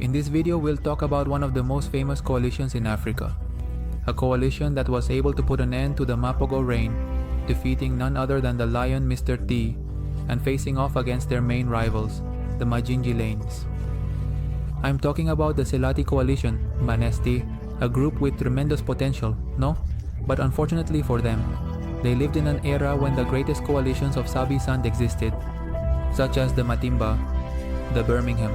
In this video, we'll talk about one of the most famous coalitions in Africa. A coalition that was able to put an end to the Mapogo reign, defeating none other than the lion Mr. T and facing off against their main rivals, the Majingilanes. I'm talking about the Selati coalition, Manesti, a group with tremendous potential, no? But unfortunately for them, they lived in an era when the greatest coalitions of Sabi-Sand existed, such as the Matimba, the Birmingham,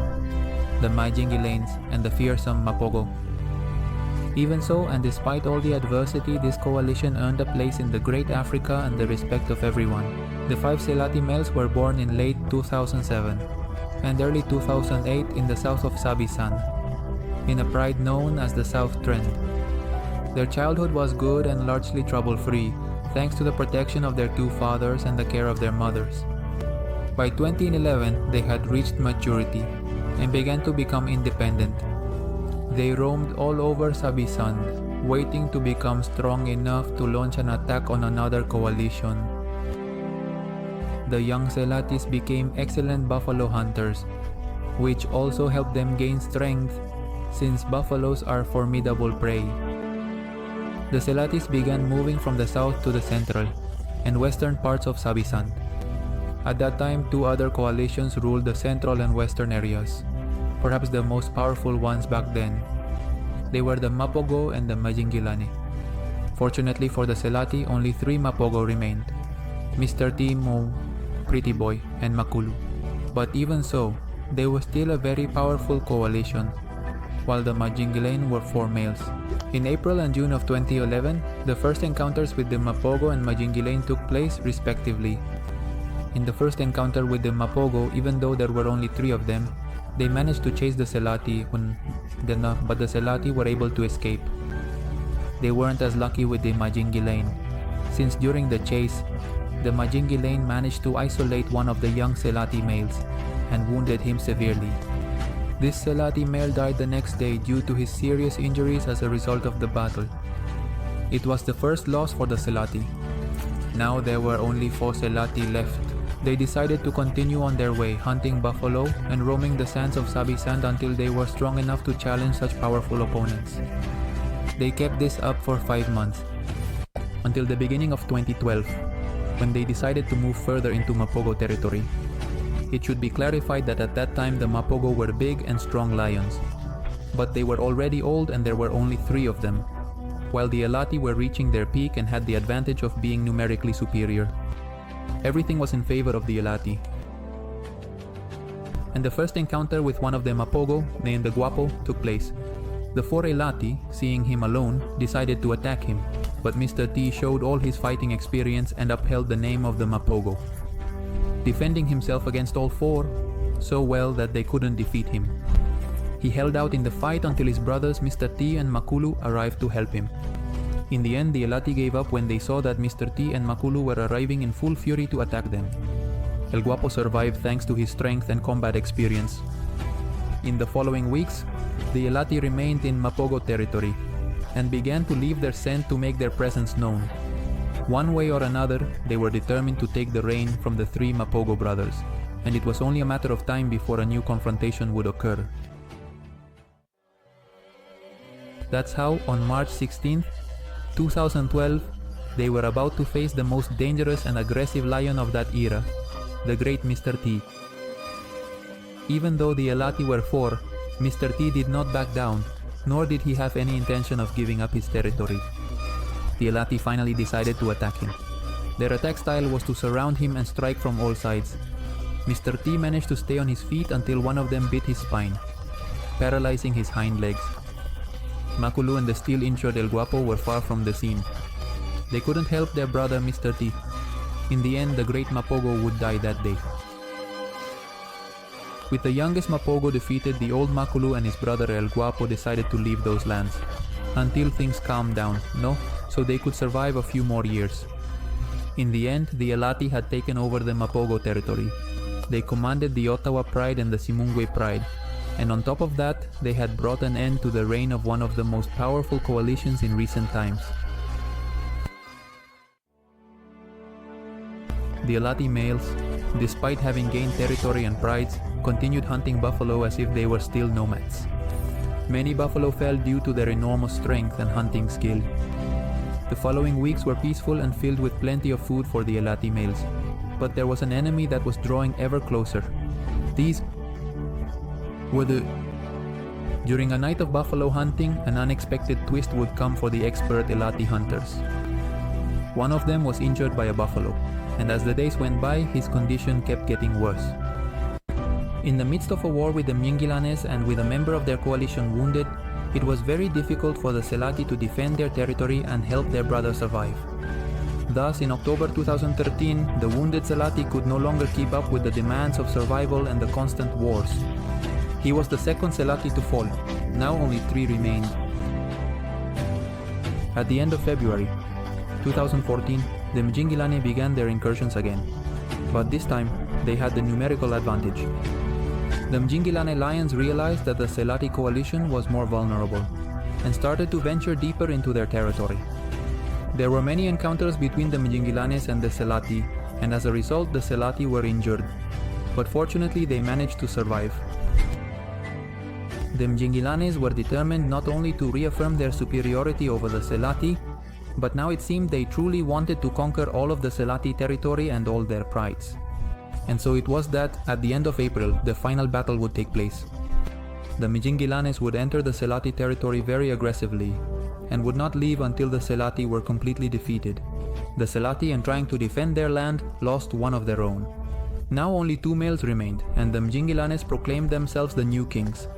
the Majingilanes, and the fearsome Mapogo. Even so, and despite all the adversity, this coalition earned a place in the great Africa and the respect of everyone. The 5 Selati males were born in late 2007 and early 2008 in the south of Sabi-Sand, in a pride known as the South Trend. Their childhood was good and largely trouble-free, thanks to the protection of their 2 fathers and the care of their mothers. By 2011, they had reached maturity and began to become independent. They roamed all over Sabi-Sand, waiting to become strong enough to launch an attack on another coalition. The young Selatis became excellent buffalo hunters, which also helped them gain strength since buffaloes are formidable prey. The Selatis began moving from the south to the central and western parts of Sabi-Sand. At that time, 2 other coalitions ruled the central and western areas, perhaps the most powerful ones back then. They were the Mapogo and the Majingilane. Fortunately for the Selati, only 3 Mapogo remained: Mr. T, Mo, Pretty Boy, and Makulu. But even so, they were still a very powerful coalition, while the Majingilane were 4 males. In April and June of 2011, the first encounters with the Mapogo and Majingilane took place respectively. In the first encounter with the Mapogo, even though there were only 3 of them, they managed to chase the Selati, but the Selati were able to escape. They weren't as lucky with the Majingilane, since during the chase, the Majingilane managed to isolate one of the young Selati males and wounded him severely. This Selati male died the next day due to his serious injuries as a result of the battle. It was the first loss for the Selati. Now there were only 4 Selati left. They decided to continue on their way, hunting buffalo and roaming the sands of Sabi-Sand until they were strong enough to challenge such powerful opponents. They kept this up for 5 months, until the beginning of 2012, when they decided to move further into Mapogo territory. It should be clarified that at that time the Mapogo were big and strong lions, but they were already old and there were only 3 of them, while the Elati were reaching their peak and had the advantage of being numerically superior. Everything was in favor of the Elati. And the first encounter with one of the Mapogo, named the Guapo, took place. The 4 Elati, seeing him alone, decided to attack him, but Mr. T showed all his fighting experience and upheld the name of the Mapogo, defending himself against all 4 so well that they couldn't defeat him. He held out in the fight until his brothers Mr. T and Makulu arrived to help him. In the end, the Elati gave up when they saw that Mr. T and Makulu were arriving in full fury to attack them. El Guapo survived thanks to his strength and combat experience. In the following weeks, the Elati remained in Mapogo territory and began to leave their scent to make their presence known. One way or another, they were determined to take the reign from the 3 Mapogo brothers, and it was only a matter of time before a new confrontation would occur. That's how, on March 16th, 2012, they were about to face the most dangerous and aggressive lion of that era, the great Mr. T. Even though the Elati were 4, Mr. T did not back down, nor did he have any intention of giving up his territory. The Elati finally decided to attack him. Their attack style was to surround him and strike from all sides. Mr. T managed to stay on his feet until one of them bit his spine, paralyzing his hind legs. Makulu and the still-injured El Guapo were far from the scene. They couldn't help their brother Mr. T. In the end, the great Mapogo would die that day. With the youngest Mapogo defeated, the old Makulu and his brother El Guapo decided to leave those lands, until things calmed down, so they could survive a few more years. In the end, the Elati had taken over the Mapogo territory. They commanded the Ottawa Pride and the Simungwe Pride, and on top of that, they had brought an end to the reign of one of the most powerful coalitions in recent times. The Elati males, despite having gained territory and prides, continued hunting buffalo as if they were still nomads. Many buffalo fell due to their enormous strength and hunting skill. The following weeks were peaceful and filled with plenty of food for the Elati males. But there was an enemy that was drawing ever closer. These were the... During a night of buffalo hunting, an unexpected twist would come for the expert Elati hunters. One of them was injured by a buffalo, and as the days went by, his condition kept getting worse. In the midst of a war with the Mjingilanes and with a member of their coalition wounded, it was very difficult for the Selati to defend their territory and help their brother survive. Thus, in October 2013, the wounded Selati could no longer keep up with the demands of survival and the constant wars. He was the second Selati to fall. Now only 3 remained. At the end of February 2014, the Mjingilane began their incursions again. But this time, they had the numerical advantage. The Mjingilane lions realized that the Selati coalition was more vulnerable and started to venture deeper into their territory. There were many encounters between the Mjingilanes and the Selati, and as a result the Selati were injured. But fortunately they managed to survive. The Mjingilanes were determined not only to reaffirm their superiority over the Selati, but now it seemed they truly wanted to conquer all of the Selati territory and all their prides. And so it was that, at the end of April, the final battle would take place. The Mjingilanes would enter the Selati territory very aggressively, and would not leave until the Selati were completely defeated. The Selati, in trying to defend their land, lost one of their own. Now only 2 males remained, and the Mjingilanes proclaimed themselves the new kings.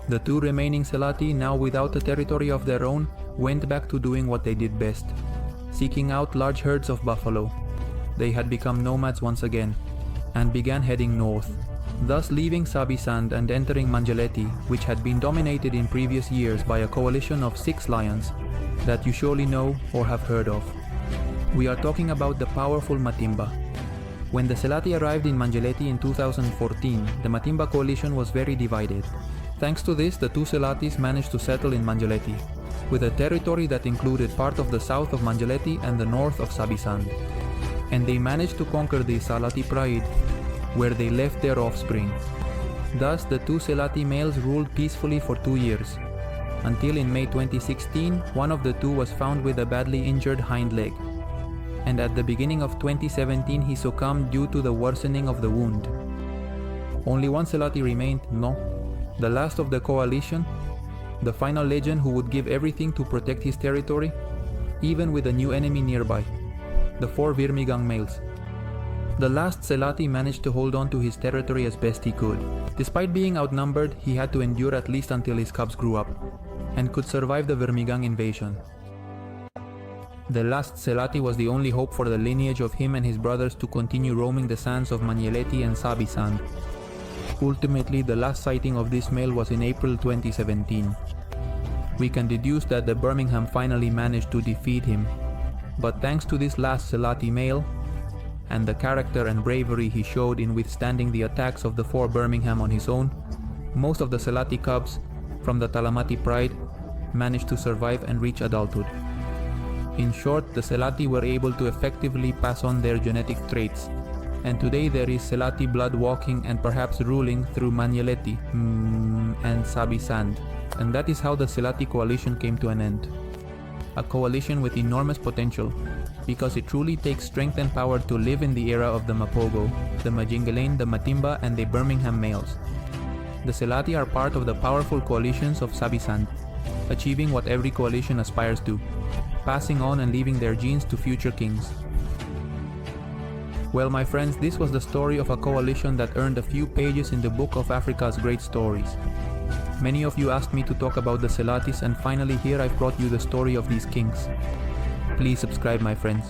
The 2 remaining Selati, now without a territory of their own, went back to doing what they did best, seeking out large herds of buffalo. They had become nomads once again, and began heading north, thus leaving Sabisand and entering Manjaleti, which had been dominated in previous years by a coalition of 6 lions that you surely know or have heard of. We are talking about the powerful Matimba. When the Selati arrived in Manjaleti in 2014, the Matimba coalition was very divided. Thanks to this, the 2 Selatis managed to settle in Manjaleti, with a territory that included part of the south of Manjaleti and the north of Sabisand. And they managed to conquer the Salati Pride, where they left their offspring. Thus, the 2 Selati males ruled peacefully for 2 years, until in May 2016, one of the 2 was found with a badly injured hind leg. And at the beginning of 2017, he succumbed due to the worsening of the wound. Only 1 Selati remained, the last of the coalition, the final legend who would give everything to protect his territory, even with a new enemy nearby. The 4 Virmigang males. The last Selati managed to hold on to his territory as best he could. Despite being outnumbered, he had to endure at least until his cubs grew up, and could survive the Virmigang invasion. The last Selati was the only hope for the lineage of him and his brothers to continue roaming the sands of Manjaleti and Sabisand. Ultimately, the last sighting of this male was in April 2017. We can deduce that the Birmingham finally managed to defeat him. But thanks to this last Selati male, and the character and bravery he showed in withstanding the attacks of the 4 Birmingham on his own, most of the Selati cubs from the Talamati Pride managed to survive and reach adulthood. In short, the Selati were able to effectively pass on their genetic traits, and today there is Selati blood walking and perhaps ruling through Manjaleti and Sabisand, and that is how the Selati coalition came to an end. A coalition with enormous potential, because it truly takes strength and power to live in the era of the Mapogo, the Mjingilane, the Matimba, and the Birmingham males. The Selati are part of the powerful coalitions of Sabisand, achieving what every coalition aspires to, passing on and leaving their genes to future kings. Well, my friends, this was the story of a coalition that earned a few pages in the book of Africa's great stories. Many of you asked me to talk about the Selatis, and finally here I've brought you the story of these kings. Please subscribe, my friends.